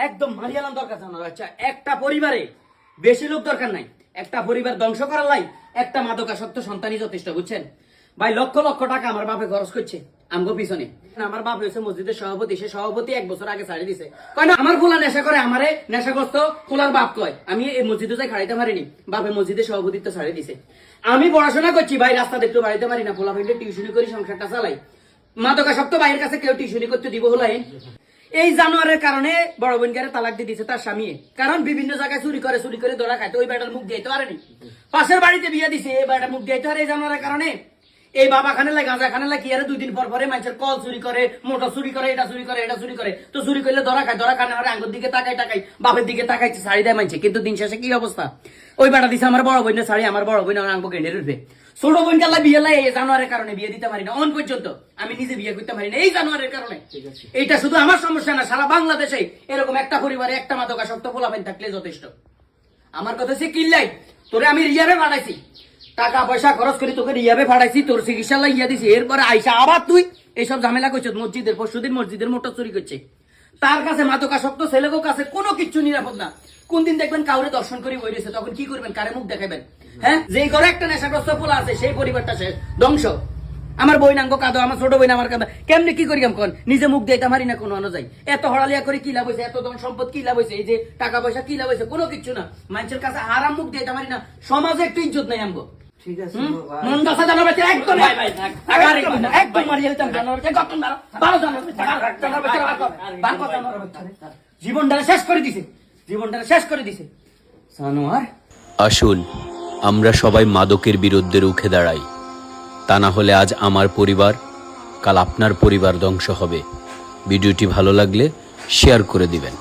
একদম মারিয়ালাম দরকার জানো। আচ্ছা একটা পরিবারে বেশি লোক দরকার নাই, একটা পরিবার ধ্বংস করার লাই একটা মাদকাসক্ত সন্তানই যথেষ্ট, বুঝছেন ভাই? লক্ষ লক্ষ টাকা আমার বাপে খরচ করছে আমগো পিছনে। আমার বাপ হয়েছে মসজিদের সভাপতি, সে সভাপতি 1 বছর আগে ছাড়ি দিছে। কয় না আমার ফুলা নেশা করে, আমারে নেশাগ্রস্ত ফুলার বাপ কয়। আমি এই মসজিদে যাই খাড়াইতে পারিনি, বাপে মসজিদের সভাপতিত্ব ছাড়ি দিছে। আমি পড়াশোনা করছি ভাই, রাস্তা দেখতে বাড়িতে পারি না, পোলা ফেলে টিউশনি করি, সংসারটা চালাই। মাদকাসক্ত ভাইয়ের কাছে কেউ টিউশনি করতে দিব হলাই। এই জানোয়ারের কারণে বড় বোনকে তালাক দিয়ে দিচ্ছে তার স্বামী, কারণ বিভিন্ন জায়গায় চুরি করে ধরা খায়। তো ওই বেটার মুখ দিতে পারেনি, পাশের বাড়িতে বিয়ে দিছে, এই বেটার মুখ দিতে পারে এই জানোয়ারের কারণে। এই বাবা খানে লাগে, গাঁজা খানে লাগে, আর 2 দিন পর পরে মানুষের কল চুরি করে, মোটর চুরি করে, এটা চুরি করে, এটা চুরি করে। তো চুরি করলে ধরা খায় না, আঙ্গুর দিকে তাকাই বাপের দিকে তাকাইছে, শাড়ি দেয় মানছে। কিন্তু দিন শেষে কি অবস্থা? ওই বেটা দিছে আমার বড় বোনের শাড়ি, আমার বড় বোন আমার আঙ্গু গেঁড়ে উঠবে। ছোট বোন কাল্লা বিয়ে লাই এই জানোয়ারের কারণে বিয়ে দিতে পারি না, অন পর্যন্ত আমি নিজে বিয়ে করতে পারি না এই জানোয়ারের কারণে। এইটা শুধু আমার সমস্যা না, সারা বাংলাদেশে এরকম একটা পরিবারে একটা মাদকাসক্ত পোলাপাইন থাকলে যথেষ্ট। আমার কথা হচ্ছে কিল্লাই তোরে আমি রিয়াবে পাঠাইছি, টাকা পয়সা খরচ করি তোকে রিয়াবে পাঠাইছি, তোর চিকিৎসা লাগিয়ে দিছি। এরপরে আইসা আবার তুই এইসব ঝামেলা করছিস। মসজিদের পরশুদিন মসজিদের মোটর চুরি করছে, তার কাছে মাদকাসক্ত ছেলেকেও কাছে কোনো কিছু নিরাপদ না। কোন দিন দেখবেন কাউরে দর্শন করি বই রয়েছে, তখন কি করবেন? কারে মুখ দেখাবেন? হ্যাঁ, যে ঘরে একটা নেশাগ্রস্ত পোলা আছে সেই পরিবারটা শেষ, ধ্বংস। আমার বই নাঙ্গ কাঁদো, আমার ছোট বই আমার কাঁদো, কেমনি কি করি কোন নিজে মুখ দিতে পারি না কোনো অনুযায়ী। এত হড়ালিয়া করে কি লাভ হয়েছে? এত ধন সম্পদ কি লাভ হয়েছে? এই যে টাকা পয়সা কি লাভ হয়েছে? কোনো কিছু না। মানুষের কাছে হারাম মুখ দিতে পারি না, সমাজে একটু ইজ্জত নাই আমগো। ঠিক আছে মন দশা জানাবে একদম একদম মারিয়ে দিতাম জানাবে কত ভালো জানাবে জীবনটা শেষ করে দিছে, জীবনটা শেষ করে দিছে জানোয়ার। আসুন আমরা সবাই মাদকের বিরুদ্ধে রুখে দাঁড়াই, তা না হলে আজ আমার পরিবার, কাল আপনার পরিবার ধ্বংস হবে। ভিডিওটি ভালো লাগলে শেয়ার করে দিবেন।